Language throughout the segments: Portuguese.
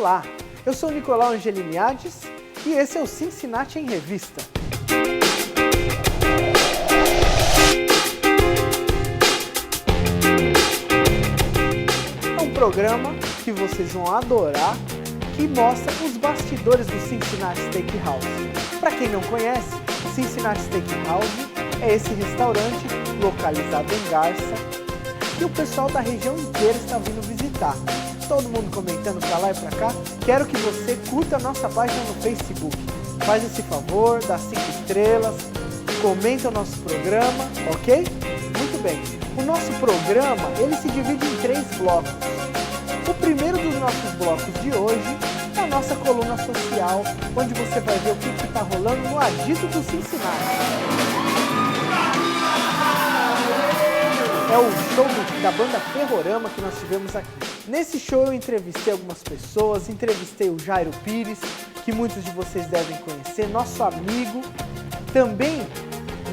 Olá, eu sou Nicolau Angeliniades e esse é o Cincinnati em Revista. É um programa que vocês vão adorar, que mostra os bastidores do Cincinnati Steakhouse. Para quem não conhece, Cincinnati Steakhouse é esse restaurante localizado em Garça que o pessoal da região inteira está vindo visitar. Todo mundo comentando para lá e para cá. Quero que você curta a nossa página no Facebook. Faz esse favor, dá 5 estrelas, comenta o nosso programa, ok? Muito bem. O nosso programa, ele se divide em 3 blocos. O primeiro dos nossos blocos de hoje é a nossa coluna social, onde você vai ver o que está rolando no agito do Cincinnati. É o show da banda Ferrorama que nós tivemos aqui. Nesse show eu entrevistei algumas pessoas, entrevistei o Jairo Pires, que muitos de vocês devem conhecer, nosso amigo. Também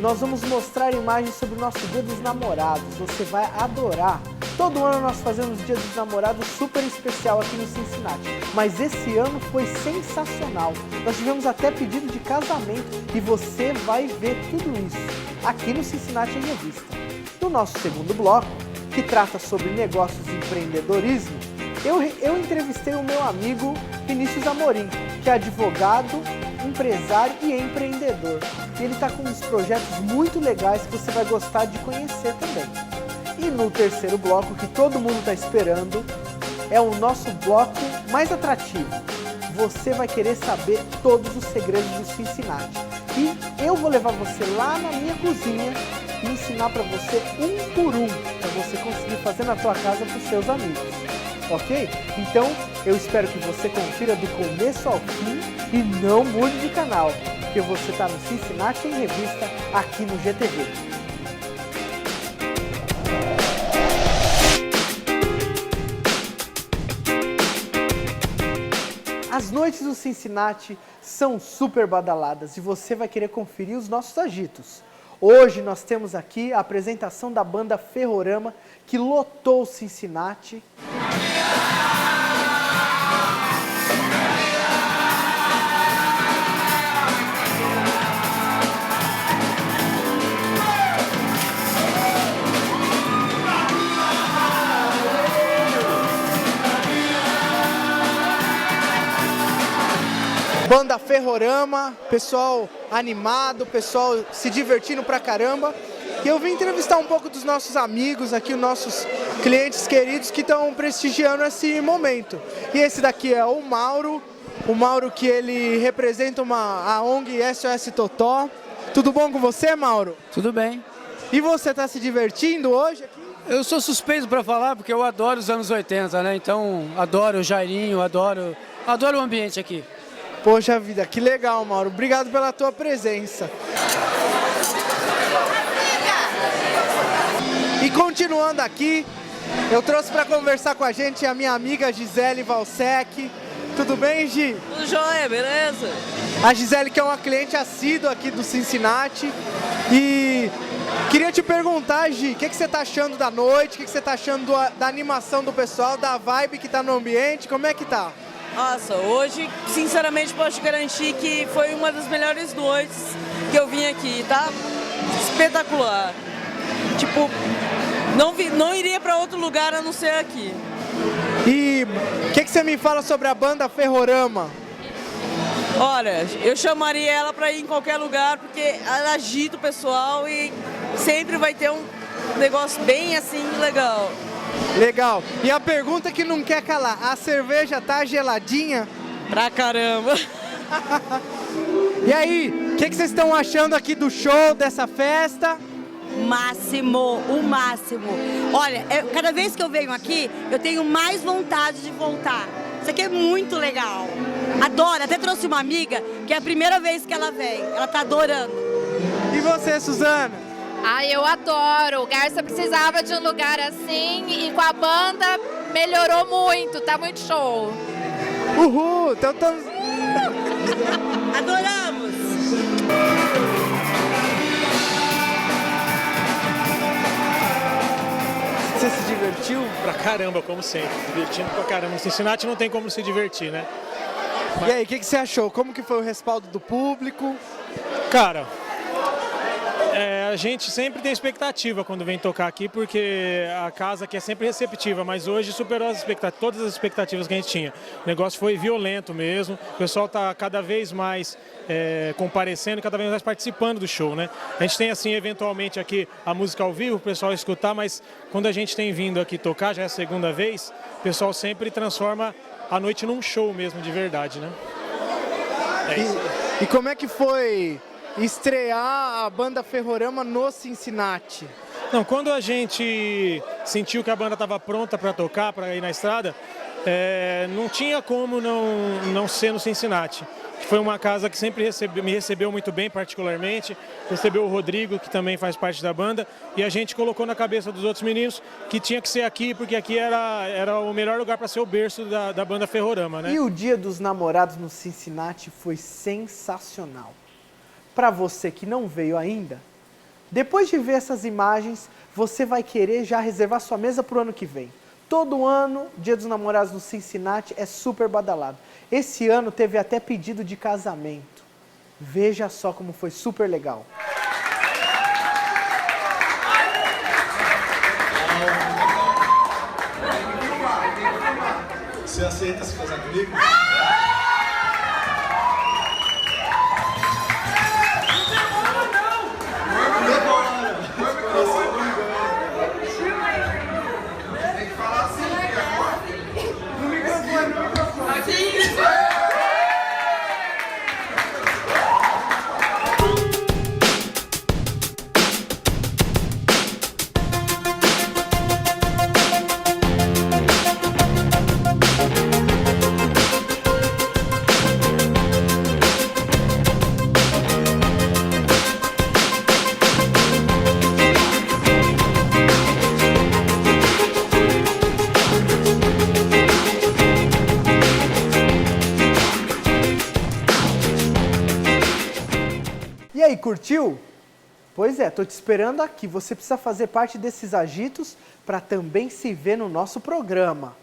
nós vamos mostrar imagens sobre o nosso Dia dos Namorados, você vai adorar. Todo ano nós fazemos Dia dos Namorados super especial aqui no Cincinnati, mas esse ano foi sensacional. Nós tivemos até pedido de casamento e você vai ver tudo isso aqui no Cincinnati em Revista. No nosso segundo bloco, que trata sobre negócios e empreendedorismo, eu entrevistei o meu amigo Vinícius Amorim, que é advogado, empresário e empreendedor. E ele está com uns projetos muito legais que você vai gostar de conhecer também. E no terceiro bloco, que todo mundo está esperando, é o nosso bloco mais atrativo. Você vai querer saber todos os segredos do Cincinnati. E eu vou levar você lá na minha cozinha e ensinar para você um por um, para você conseguir fazer na tua casa para os seus amigos, ok? Então, eu espero que você confira do começo ao fim e não mude de canal, porque você está no Cincinnati em Revista, aqui no GTV. As noites do Cincinnati são super badaladas e você vai querer conferir os nossos agitos. Hoje nós temos aqui a apresentação da banda Ferrorama, que lotou o Cincinnati. Banda Ferrorama, pessoal animado, pessoal se divertindo pra caramba. E eu vim entrevistar um pouco dos nossos amigos aqui, os nossos clientes queridos que estão prestigiando esse momento. E esse daqui é o Mauro que ele representa a ONG SOS Totó. Tudo bom com você, Mauro? Tudo bem. E você está se divertindo hoje aqui? Eu sou suspeito para falar porque eu adoro os anos 80, né? Então adoro o Jairinho, adoro o ambiente aqui. Poxa vida, que legal, Mauro. Obrigado pela tua presença. E continuando aqui, eu trouxe para conversar com a gente a minha amiga Gisele Valsec. Tudo bem, Gi? Tudo jóia, beleza? A Gisele que é uma cliente assídua aqui do Cincinnati. E queria te perguntar, Gi, o que você está achando da noite? O que você está achando da animação do pessoal, da vibe que está no ambiente? Como é que tá? Nossa, hoje, sinceramente, posso garantir que foi uma das melhores noites que eu vim aqui, tá? Espetacular. Tipo, não iria para outro lugar a não ser aqui. E o que você me fala sobre a banda Ferrorama? Olha, eu chamaria ela para ir em qualquer lugar, porque ela agita o pessoal e sempre vai ter um negócio bem assim, legal. Legal. E a pergunta que não quer calar, a cerveja tá geladinha? Pra caramba. E aí, o que vocês estão achando aqui do show, dessa festa? Máximo, o máximo. Olha, cada vez que eu venho aqui, eu tenho mais vontade de voltar. Isso aqui é muito legal. Adoro, até trouxe uma amiga, que é a primeira vez que ela vem. Ela tá adorando. E você, Suzana? Ai, eu adoro. O Garça precisava de um lugar assim e com a banda melhorou muito, tá muito show. Uhul! Então estamos... Adoramos! Você se divertiu? Pra caramba, como sempre, divertindo pra caramba. No Cincinnati não tem como se divertir, né? E aí, o que você achou? Como que foi o respaldo do público? Cara, a gente sempre tem expectativa quando vem tocar aqui, porque a casa aqui é sempre receptiva, mas hoje superou todas as expectativas que a gente tinha. O negócio foi violento mesmo, o pessoal está cada vez mais comparecendo, cada vez mais participando do show, né? A gente tem, assim, eventualmente aqui a música ao vivo, o pessoal escutar, mas quando a gente tem vindo aqui tocar, já é a segunda vez, o pessoal sempre transforma a noite num show mesmo, de verdade, né? É isso. E como é que foi estrear a banda Ferrorama no Cincinnati? Não, quando a gente sentiu que a banda estava pronta para tocar, para ir na estrada, não tinha como não ser no Cincinnati. Foi uma casa que sempre me recebeu muito bem, particularmente. Recebeu o Rodrigo, que também faz parte da banda. E a gente colocou na cabeça dos outros meninos que tinha que ser aqui, porque aqui era o melhor lugar para ser o berço da banda Ferrorama, né? E o Dia dos Namorados no Cincinnati foi sensacional. Para você que não veio ainda, depois de ver essas imagens, você vai querer já reservar sua mesa para o ano que vem. Todo ano, Dia dos Namorados no Cincinnati é super badalado. Esse ano teve até pedido de casamento. Veja só como foi super legal. Você aceita se casar comigo? E aí, curtiu? Pois é, tô te esperando aqui. Você precisa fazer parte desses agitos para também se ver no nosso programa.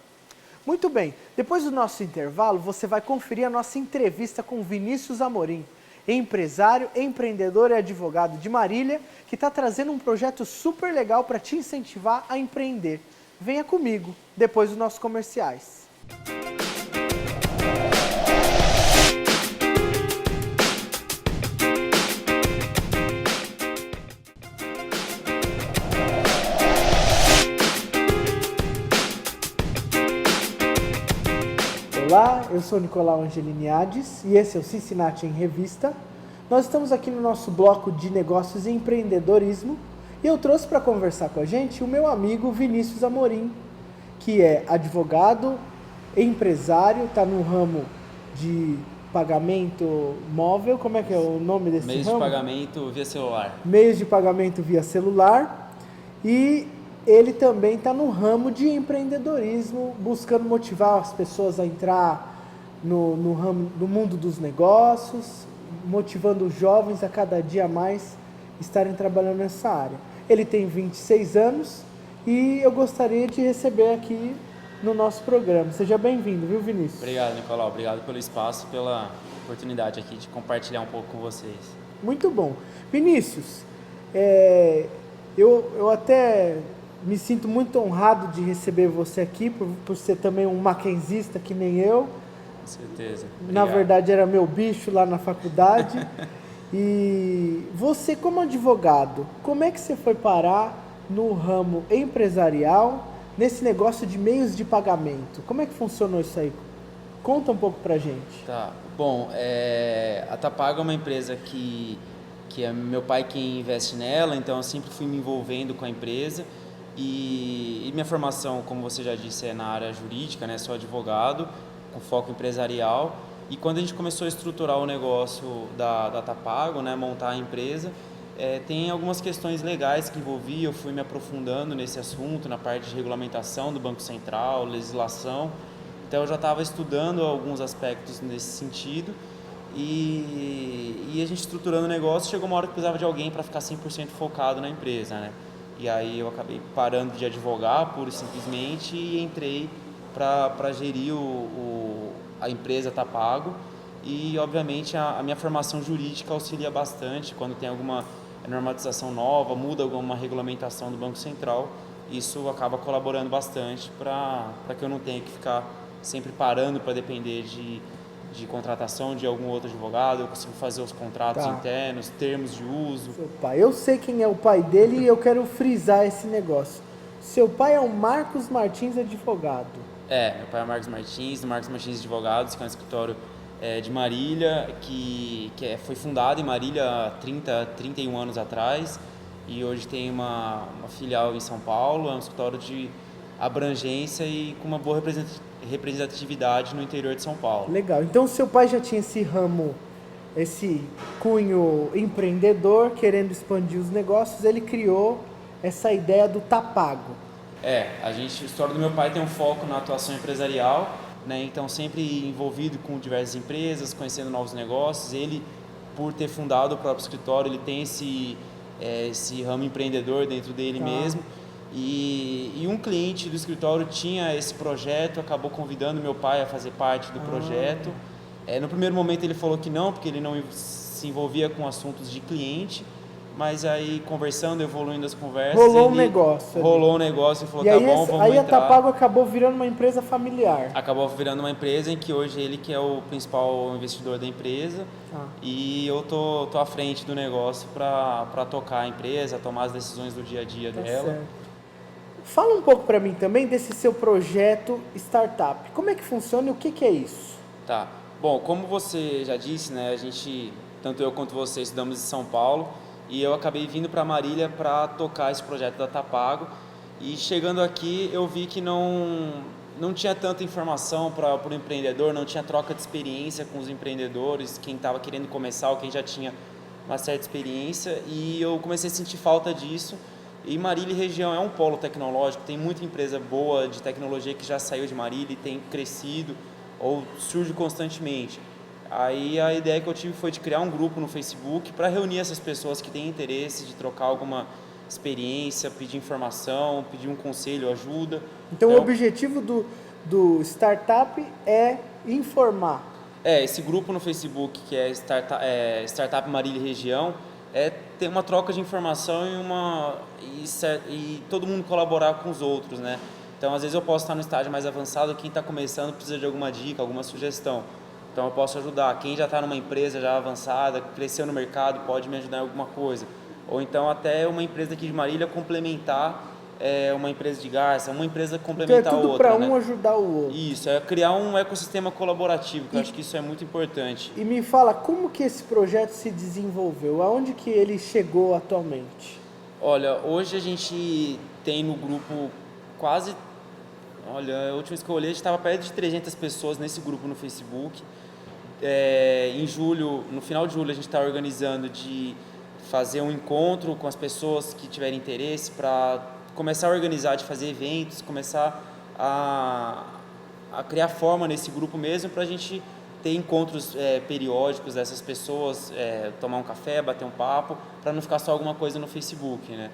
Muito bem, depois do nosso intervalo, você vai conferir a nossa entrevista com Vinícius Amorim, empresário, empreendedor e advogado de Marília, que está trazendo um projeto super legal para te incentivar a empreender. Venha comigo, depois dos nossos comerciais. Olá, eu sou Nicolau Angeliniades e esse é o Cincinnati em Revista. Nós estamos aqui no nosso bloco de negócios e empreendedorismo e eu trouxe para conversar com a gente o meu amigo Vinícius Amorim, que é advogado, empresário, está no ramo de pagamento móvel. Como é que é o nome desse ramo? Meios de pagamento via celular. Meios de pagamento via celular. E ele também está no ramo de empreendedorismo, buscando motivar as pessoas a entrar no ramo do mundo dos negócios, motivando os jovens a cada dia mais estarem trabalhando nessa área. Ele tem 26 anos e eu gostaria de receber aqui no nosso programa. Seja bem-vindo, viu, Vinícius? Obrigado, Nicolau. Obrigado pelo espaço, pela oportunidade aqui de compartilhar um pouco com vocês. Muito bom. Vinícius, eu até me sinto muito honrado de receber você aqui, por ser também um mackenzista que nem eu. Com certeza. Obrigado. Na verdade, era meu bicho lá na faculdade. E você, como advogado, como é que você foi parar no ramo empresarial, nesse negócio de meios de pagamento? Como é que funcionou isso aí? Conta um pouco pra gente. Tá. Bom, a Tapago é uma empresa que é meu pai quem investe nela, então eu sempre fui me envolvendo com a empresa. E minha formação, como você já disse, é na área jurídica, né? Sou advogado, com foco empresarial. E quando a gente começou a estruturar o negócio da Tapago, né? Montar a empresa, tem algumas questões legais que envolvi. Eu fui me aprofundando nesse assunto, na parte de regulamentação do Banco Central, legislação. Então eu já estava estudando alguns aspectos nesse sentido. E a gente estruturando o negócio, chegou uma hora que precisava de alguém para ficar 100% focado na empresa, né? E aí eu acabei parando de advogar, pura e simplesmente, e entrei para gerir a empresa Tá Pago. E, obviamente, a minha formação jurídica auxilia bastante quando tem alguma normatização nova, muda alguma regulamentação do Banco Central. Isso acaba colaborando bastante para que eu não tenha que ficar sempre parando para depender de contratação de algum outro advogado. Eu consigo fazer os contratos internos, termos de uso. Seu pai, eu sei quem é o pai dele e eu quero frisar esse negócio. Seu pai é o Marcos Martins Advogado. Meu pai é o Marcos Martins, do Marcos Martins Advogados, que é um escritório de Marília, foi fundado em Marília há 31 anos atrás, e hoje tem uma filial em São Paulo. É um escritório de abrangência e com uma boa representatividade no interior de São Paulo. Legal, então seu pai já tinha esse ramo, esse cunho empreendedor, querendo expandir os negócios, ele criou essa ideia do Tá Pago. A história do meu pai tem um foco na atuação empresarial, né? Então sempre envolvido com diversas empresas, conhecendo novos negócios. Ele, por ter fundado o próprio escritório, ele tem esse ramo empreendedor dentro dele mesmo. E um cliente do escritório tinha esse projeto, acabou convidando meu pai a fazer parte do projeto. No primeiro momento ele falou que não, porque ele não se envolvia com assuntos de cliente. Mas aí, conversando, evoluindo as conversas... Rolou um negócio. Rolou um negócio e falou, e tá aí, bom, vamos aí entrar. A Tá Pago acabou virando uma empresa familiar. Acabou virando uma empresa em que hoje ele que é o principal investidor da empresa. E eu tô à frente do negócio para tocar a empresa, tomar as decisões do dia a dia dela. Certo. Fala um pouco para mim também desse seu projeto startup. Como é que funciona e o que é isso? Tá. Bom, como você já disse, né, tanto eu quanto você, estudamos em São Paulo. E eu acabei vindo para Marília para tocar esse projeto da Tá Pago. E chegando aqui, eu vi que não tinha tanta informação para o empreendedor, não tinha troca de experiência com os empreendedores, quem estava querendo começar ou quem já tinha uma certa experiência. E eu comecei a sentir falta disso. E Marília e região é um polo tecnológico, tem muita empresa boa de tecnologia que já saiu de Marília e tem crescido ou surge constantemente. Aí a ideia que eu tive foi de criar um grupo no Facebook para reunir essas pessoas que têm interesse de trocar alguma experiência, pedir informação, pedir um conselho, ajuda. Então o objetivo do startup é informar. Esse grupo no Facebook, que é Startup Marília e Região, ter uma troca de informação e todo mundo colaborar com os outros, né? Então, às vezes eu posso estar no estágio mais avançado, quem está começando precisa de alguma dica, alguma sugestão. Então eu posso ajudar. Quem já está numa empresa já avançada, cresceu no mercado, pode me ajudar em alguma coisa. Ou então até uma empresa aqui de Marília complementar uma empresa de Garça, uma empresa complementar então é tudo outra. Para um ajudar o outro. Isso, criar um ecossistema colaborativo, que eu acho que isso é muito importante. E me fala, como que esse projeto se desenvolveu? Aonde que ele chegou atualmente? Olha, hoje a gente tem no grupo quase... Olha, a última vez que eu olhei, a gente estava perto de 300 pessoas nesse grupo no Facebook. Em julho, no final de julho, a gente está organizando de fazer um encontro com as pessoas que tiverem interesse para começar a organizar, de fazer eventos, começar a criar forma nesse grupo mesmo para a gente ter encontros periódicos dessas pessoas, tomar um café, bater um papo, para não ficar só alguma coisa no Facebook, né?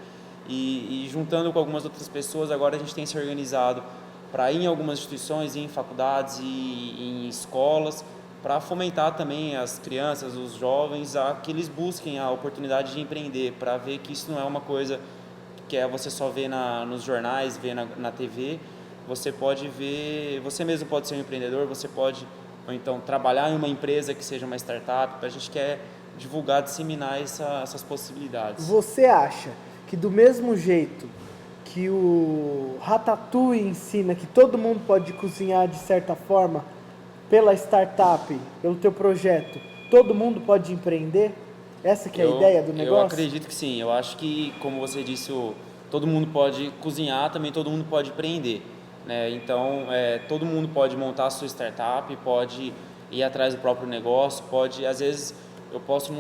E juntando com algumas outras pessoas, agora a gente tem se organizado para ir em algumas instituições, ir em faculdades e em escolas, para fomentar também as crianças, os jovens, a que eles busquem a oportunidade de empreender, para ver que isso não é uma coisa que você só vê nos jornais, vê na TV. Você pode ver, você mesmo pode ser um empreendedor, você pode, ou então, trabalhar em uma empresa que seja uma startup. A gente quer divulgar, disseminar essas possibilidades. Você acha que do mesmo jeito que o Ratatouille ensina que todo mundo pode cozinhar de certa forma, pela startup, pelo teu projeto, todo mundo pode empreender? Essa que é a ideia do negócio? Eu acredito que sim. Eu acho que, como você disse, todo mundo pode cozinhar, também todo mundo pode empreender, né? Então, todo mundo pode montar a sua startup, pode ir atrás do próprio negócio, pode... Às vezes, eu posso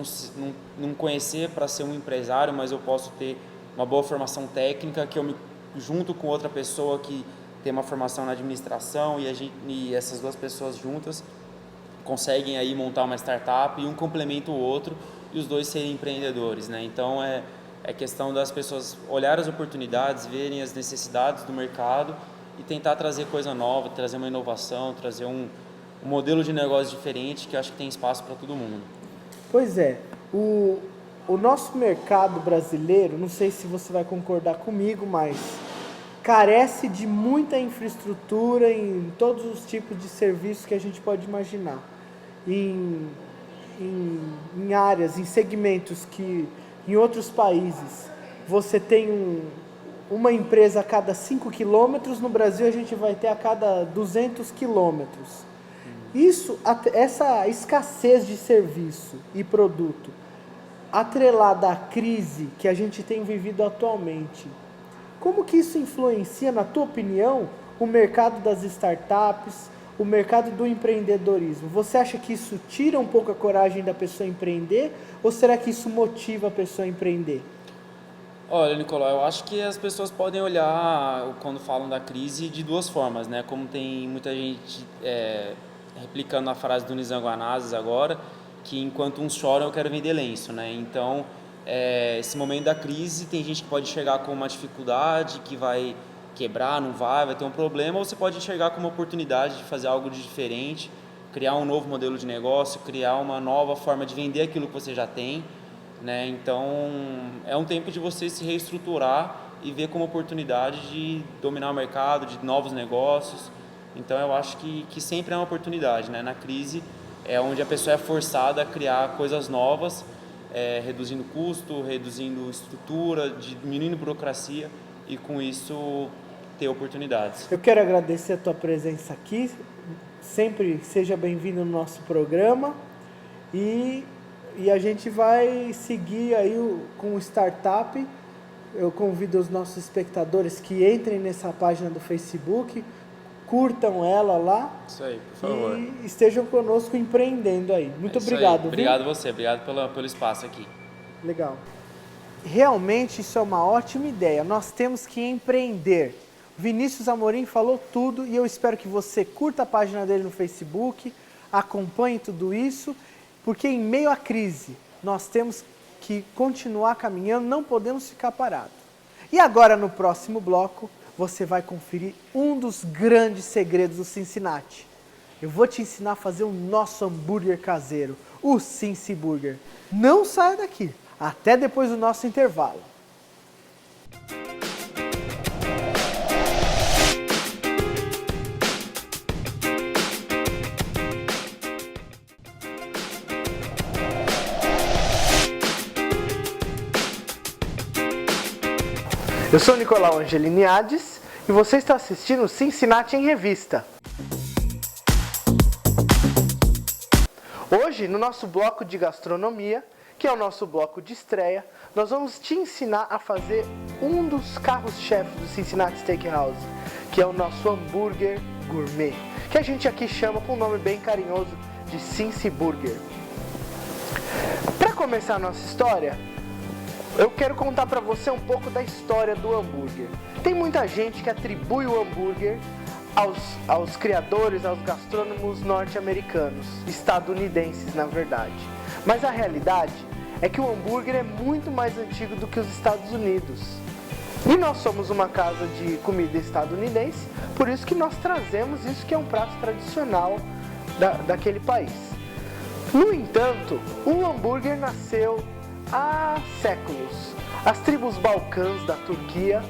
não conhecer para ser um empresário, mas eu posso ter uma boa formação técnica, que eu me junto com outra pessoa que tem uma formação na administração e essas duas pessoas juntas conseguem aí montar uma startup e um complementa o outro e os dois serem empreendedores, né? Então É questão das pessoas olharem as oportunidades, verem as necessidades do mercado e tentar trazer coisa nova, trazer uma inovação, trazer um modelo de negócio diferente que eu acho que tem espaço para todo mundo. Pois é, o nosso mercado brasileiro, não sei se você vai concordar comigo, mas carece de muita infraestrutura em todos os tipos de serviços que a gente pode imaginar. Em áreas, em segmentos que em outros países você tem uma empresa a cada 5 quilômetros, no Brasil a gente vai ter a cada 200 quilômetros. Essa escassez de serviço e produto, atrelada à crise que a gente tem vivido atualmente, como que isso influencia, na tua opinião, o mercado das startups, o mercado do empreendedorismo? Você acha que isso tira um pouco a coragem da pessoa empreender ou será que isso motiva a pessoa a empreender? Olha, Nicolau, eu acho que as pessoas podem olhar, quando falam da crise, de duas formas, né? Como tem muita gente replicando a frase do Nizam Guanazes agora, que enquanto uns choram eu quero vender lenço, né? Então, esse momento da crise, tem gente que pode enxergar como uma dificuldade, que vai quebrar, não vai ter um problema, ou você pode enxergar como uma oportunidade de fazer algo de diferente, criar um novo modelo de negócio, criar uma nova forma de vender aquilo que você já tem, né? Então, é um tempo de você se reestruturar e ver como oportunidade de dominar o mercado, de novos negócios. Então, eu acho que sempre é uma oportunidade, né? Na crise é onde a pessoa é forçada a criar coisas novas, reduzindo custo, reduzindo estrutura, diminuindo burocracia e, com isso, ter oportunidades. Eu quero agradecer a tua presença aqui, sempre seja bem-vindo no nosso programa e a gente vai seguir aí com o Startup. Eu convido os nossos espectadores que entrem nessa página do Facebook, curtam ela lá. Isso aí, por favor. E estejam conosco empreendendo aí. Muito obrigado. Obrigado você, obrigado pelo espaço aqui. Legal. Realmente isso é uma ótima ideia. Nós temos que empreender. Vinícius Amorim falou tudo e eu espero que você curta a página dele no Facebook, acompanhe tudo isso, porque em meio à crise nós temos que continuar caminhando, não podemos ficar parados. E agora no próximo bloco você vai conferir um dos grandes segredos do Cincinnati. Eu vou te ensinar a fazer o nosso hambúrguer caseiro, o Cincy Burger. Não saia daqui, até depois do nosso intervalo. Eu sou Nicolau Angelini Hades e você está assistindo Cincinnati em Revista. Hoje, no nosso bloco de gastronomia, que é o nosso bloco de estreia, nós vamos te ensinar a fazer um dos carros-chefes do Cincinnati Steakhouse, que é o nosso hambúrguer gourmet, que a gente aqui chama com um nome bem carinhoso de Cincy Burger. Para começar a nossa história, eu quero contar para você um pouco da história do hambúrguer. Tem muita gente que atribui o hambúrguer aos criadores, aos gastrônomos norte-americanos, estadunidenses na verdade. Mas a realidade é que o hambúrguer é muito mais antigo do que os Estados Unidos. E nós somos uma casa de comida estadunidense, por isso que nós trazemos isso que é um prato tradicional daquele país. No entanto, o hambúrguer nasceu há séculos. As tribos balcãs da Turquia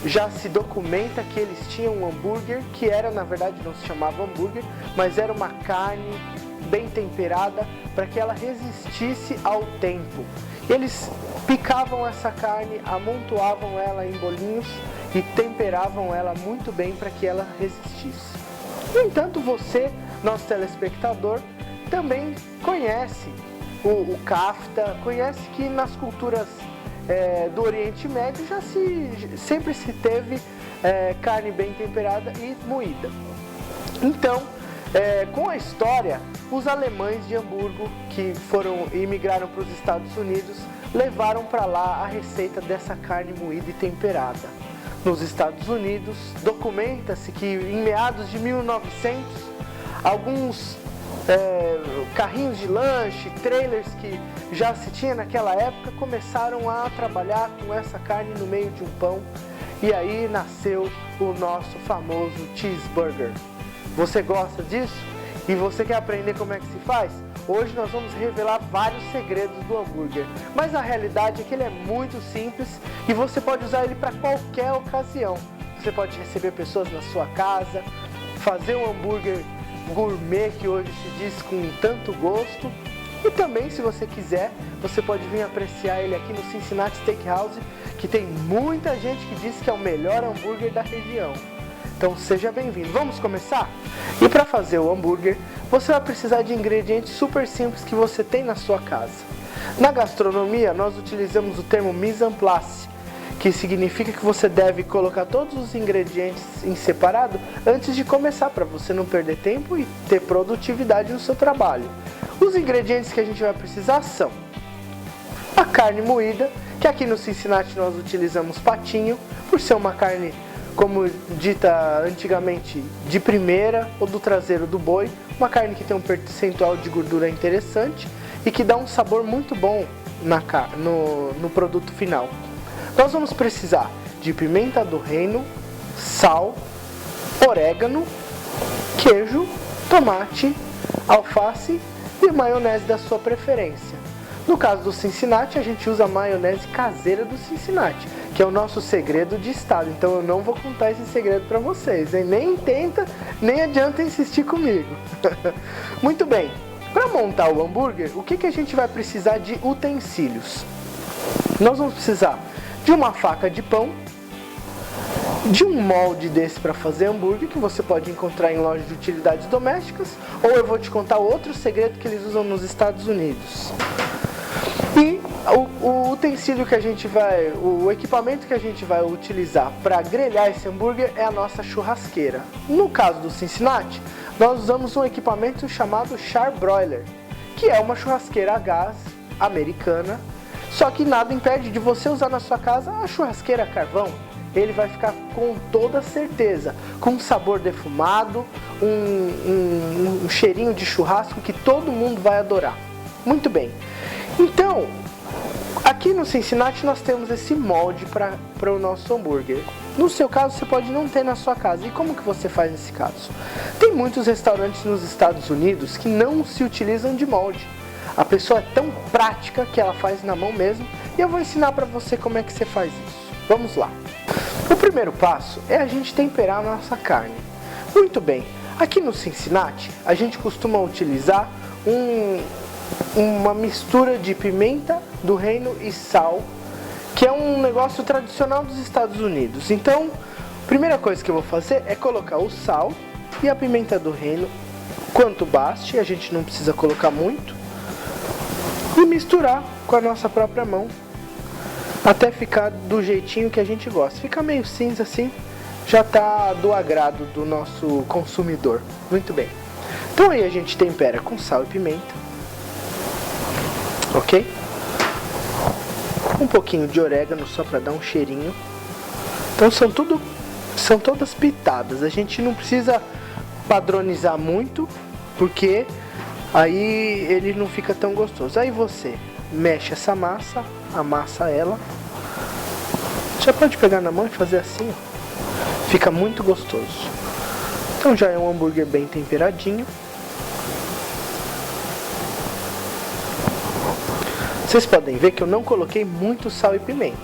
já se documenta que eles tinham um hambúrguer que era, na verdade, não se chamava hambúrguer, mas era uma carne bem temperada para que ela resistisse ao tempo. Eles picavam essa carne, amontoavam ela em bolinhos e temperavam ela muito bem para que ela resistisse. No entanto, você, nosso telespectador, também conhece o kafta, conhece que nas culturas do Oriente Médio sempre se teve carne bem temperada e moída. Então, com a história, os alemães de Hamburgo, que imigraram para os Estados Unidos, levaram para lá a receita dessa carne moída e temperada. Nos Estados Unidos, documenta-se que em meados de 1900, alguns carrinhos de lanche, trailers que já se tinha naquela época, começaram a trabalhar com essa carne no meio de um pão. E aí nasceu o nosso famoso cheeseburger. Você gosta disso? E você quer aprender como é que se faz? Hoje nós vamos revelar vários segredos do hambúrguer. Mas a realidade é que ele é muito simples e você pode usar ele para qualquer ocasião. Você pode receber pessoas na sua casa, fazer um hambúrguer gourmet que hoje se diz com tanto gosto. E também, se você quiser, você pode vir apreciar ele aqui no Cincinnati Steakhouse, que tem muita gente que diz que é o melhor hambúrguer da região. Então seja bem-vindo. Vamos começar? E para fazer o hambúrguer, você vai precisar de ingredientes super simples que você tem na sua casa. Na gastronomia, nós utilizamos o termo mise en place, que significa que você deve colocar todos os ingredientes em separado antes de começar, para você não perder tempo e ter produtividade no seu trabalho. Os ingredientes que a gente vai precisar são a carne moída, que aqui no Cincinnati nós utilizamos patinho, por ser uma carne, como dita antigamente, de primeira ou do traseiro do boi, uma carne que tem um percentual de gordura interessante e que dá um sabor muito bom no produto final. Nós vamos precisar de pimenta do reino, sal, orégano, queijo, tomate, alface e maionese da sua preferência. No caso do Cincinnati, a gente usa a maionese caseira do Cincinnati, que é o nosso segredo de estado. Então eu não vou contar esse segredo para vocês, hein? Nem adianta insistir comigo. Muito bem, para montar o hambúrguer, o que a gente vai precisar de utensílios? Nós vamos precisar de uma faca de pão, de um molde desse para fazer hambúrguer, que você pode encontrar em lojas de utilidades domésticas, ou eu vou te contar outro segredo que eles usam nos Estados Unidos. E o utensílio que a gente vai, o equipamento que a gente vai utilizar para grelhar esse hambúrguer é a nossa churrasqueira. No caso do Cincinnati, nós usamos um equipamento chamado Char-Broiler, que é uma churrasqueira a gás americana, só que nada impede de você usar na sua casa a churrasqueira a carvão. Ele vai ficar com toda certeza, com um sabor defumado, um cheirinho de churrasco que todo mundo vai adorar. Muito bem. Então, aqui no Cincinnati nós temos esse molde para o nosso hambúrguer. No seu caso, você pode não ter na sua casa. E como que você faz nesse caso? Tem muitos restaurantes nos Estados Unidos que não se utilizam de molde. A pessoa é tão prática que ela faz na mão mesmo. E eu vou ensinar para você como é que você faz isso. Vamos lá. O primeiro passo é a gente temperar a nossa carne. Muito bem. Aqui no Cincinnati, a gente costuma utilizar uma mistura de pimenta do reino e sal, que é um negócio tradicional dos Estados Unidos. Então, a primeira coisa que eu vou fazer é colocar o sal e a pimenta do reino quanto baste, a gente não precisa colocar muito, e misturar com a nossa própria mão até ficar do jeitinho que a gente gosta. Fica meio cinza assim, já está do agrado do nosso consumidor. Muito bem. Então aí a gente tempera com sal e pimenta. Ok? Um pouquinho de orégano só para dar um cheirinho. Então são todas pitadas. A gente não precisa padronizar muito, porque aí ele não fica tão gostoso. Aí você mexe essa massa, amassa ela. Já pode pegar na mão e fazer assim, ó. Fica muito gostoso. Então já é um hambúrguer bem temperadinho. Vocês podem ver que eu não coloquei muito sal e pimenta,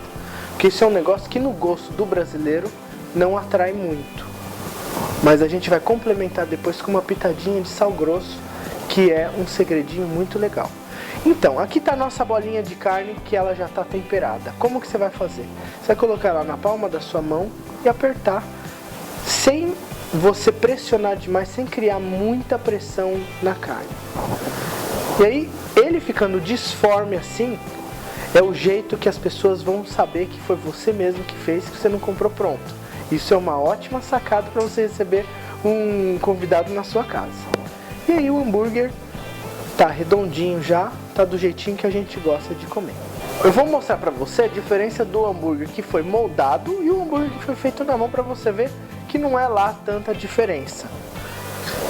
porque isso é um negócio que no gosto do brasileiro não atrai muito. Mas a gente vai complementar depois com uma pitadinha de sal grosso, que é um segredinho muito legal. Então, aqui está a nossa bolinha de carne que ela já está temperada. Como que você vai fazer? Você vai colocar ela na palma da sua mão e apertar, sem você pressionar demais, sem criar muita pressão na carne. E aí, ele ficando disforme assim, é o jeito que as pessoas vão saber que foi você mesmo que fez, que você não comprou pronto. Isso é uma ótima sacada para você receber um convidado na sua casa. E aí o hambúrguer tá redondinho já, tá do jeitinho que a gente gosta de comer. Eu vou mostrar para você a diferença do hambúrguer que foi moldado e o hambúrguer que foi feito na mão, para você ver que não é lá tanta diferença.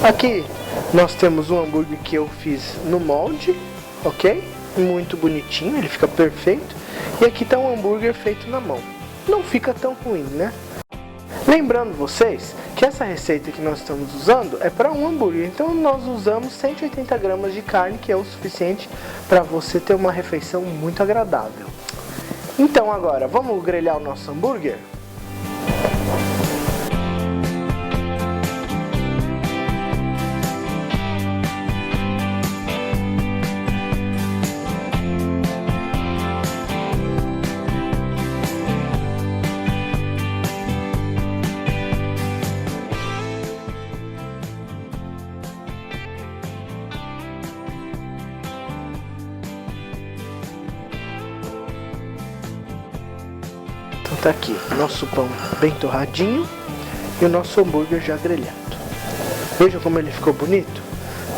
Aqui nós temos um hambúrguer que eu fiz no molde, ok? Muito bonitinho, ele fica perfeito. E aqui tá um hambúrguer feito na mão. Não fica tão ruim, né? Lembrando vocês que essa receita que nós estamos usando é para um hambúrguer. Então nós usamos 180 gramas de carne, que é o suficiente para você ter uma refeição muito agradável. Então agora, vamos grelhar o nosso hambúrguer? Então tá aqui, nosso pão bem torradinho e o nosso hambúrguer já grelhado. Veja como ele ficou bonito,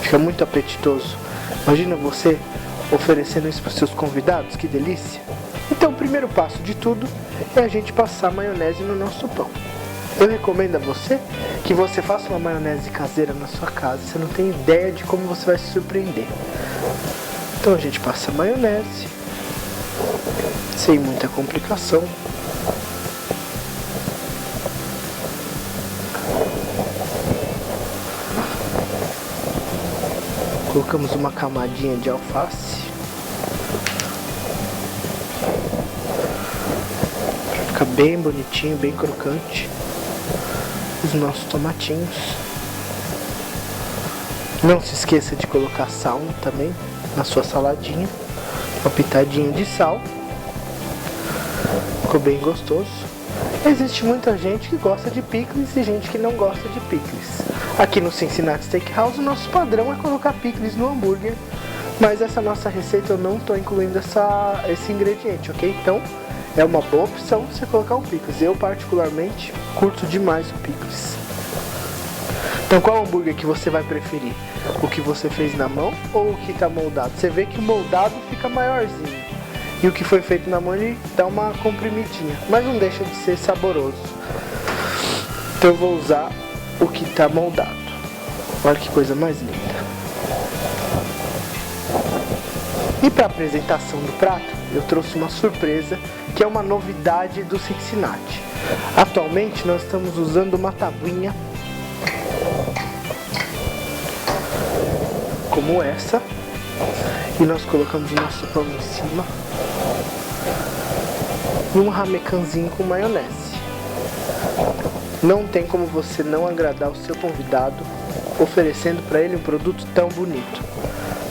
fica muito apetitoso. Imagina você oferecendo isso para os seus convidados, que delícia. Então o primeiro passo de tudo é a gente passar maionese no nosso pão. Eu recomendo a você que você faça uma maionese caseira na sua casa, você não tem ideia de como você vai se surpreender. Então a gente passa maionese, sem muita complicação. Colocamos uma camadinha de alface. Pra ficar bem bonitinho, bem crocante. Os nossos tomatinhos. Não se esqueça de colocar sal também na sua saladinha. Uma pitadinha de sal. Ficou bem gostoso. Existe muita gente que gosta de picles e gente que não gosta de picles. Aqui no Cincinnati Steakhouse, o nosso padrão é colocar picles no hambúrguer, mas essa nossa receita eu não estou incluindo esse ingrediente, ok? Então, é uma boa opção você colocar um picles. Eu, particularmente, curto demais o picles. Então, qual hambúrguer que você vai preferir? O que você fez na mão ou o que está moldado? Você vê que o moldado fica maiorzinho e o que foi feito na mão ele dá uma comprimidinha, mas não deixa de ser saboroso. Então, eu vou usar o que está moldado. Olha que coisa mais linda. E para a apresentação do prato, eu trouxe uma surpresa, que é uma novidade do Cincinnati. Atualmente nós estamos usando uma tabuinha como essa, e nós colocamos o nosso pão em cima e um ramecanzinho com maionese. Não tem como você não agradar o seu convidado oferecendo para ele um produto tão bonito.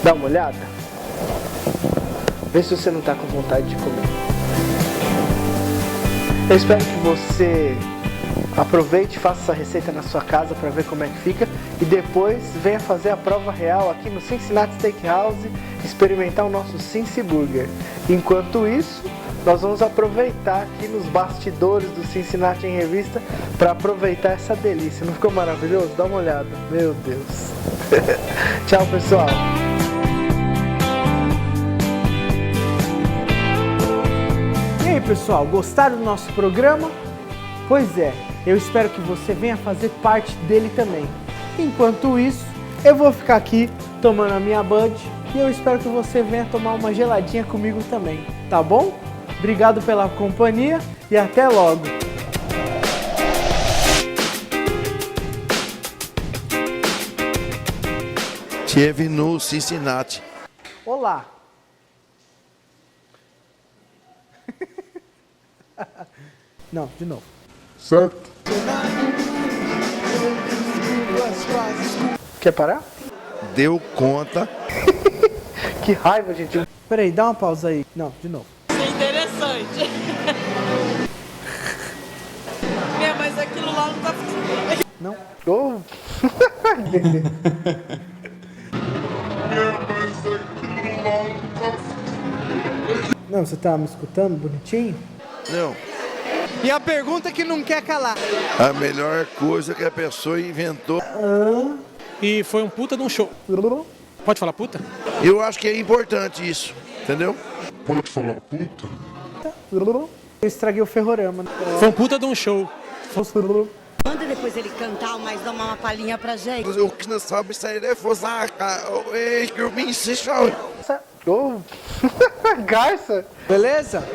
Dá uma olhada. Vê se você não está com vontade de comer. Eu espero que você aproveite e faça essa receita na sua casa para ver como é que fica. E depois venha fazer a prova real aqui no Cincinnati Steakhouse, experimentar o nosso Cincy Burger. Enquanto isso, nós vamos aproveitar aqui nos bastidores do Cincinnati em Revista para aproveitar essa delícia. Não ficou maravilhoso? Dá uma olhada. Meu Deus. Tchau, pessoal. E aí, pessoal, gostaram do nosso programa? Pois é, eu espero que você venha fazer parte dele também. Enquanto isso, eu vou ficar aqui tomando a minha Bud e eu espero que você venha tomar uma geladinha comigo também, tá bom? Obrigado pela companhia e até logo! Esteve no Cincinnati. Olá! Não, de novo. Certo. Quer parar? Deu conta. Que raiva, gente. Peraí, dá uma pausa aí. Não, de novo. Isso é interessante. Mas aquilo lá não tá funcionando. Não? Oh. Não, você tá me escutando bonitinho? Não. E a pergunta que não quer calar. A melhor coisa que a pessoa inventou. E foi um puta de um show. Pode falar puta? Eu acho que é importante isso, entendeu? Pode falar puta? Eu estraguei o ferrorama. Foi um puta de um show. Manda depois ele cantar, mas dá uma palhinha pra gente. O que não sabe sair é fosaca. Que eu me ensinei. Garça, beleza?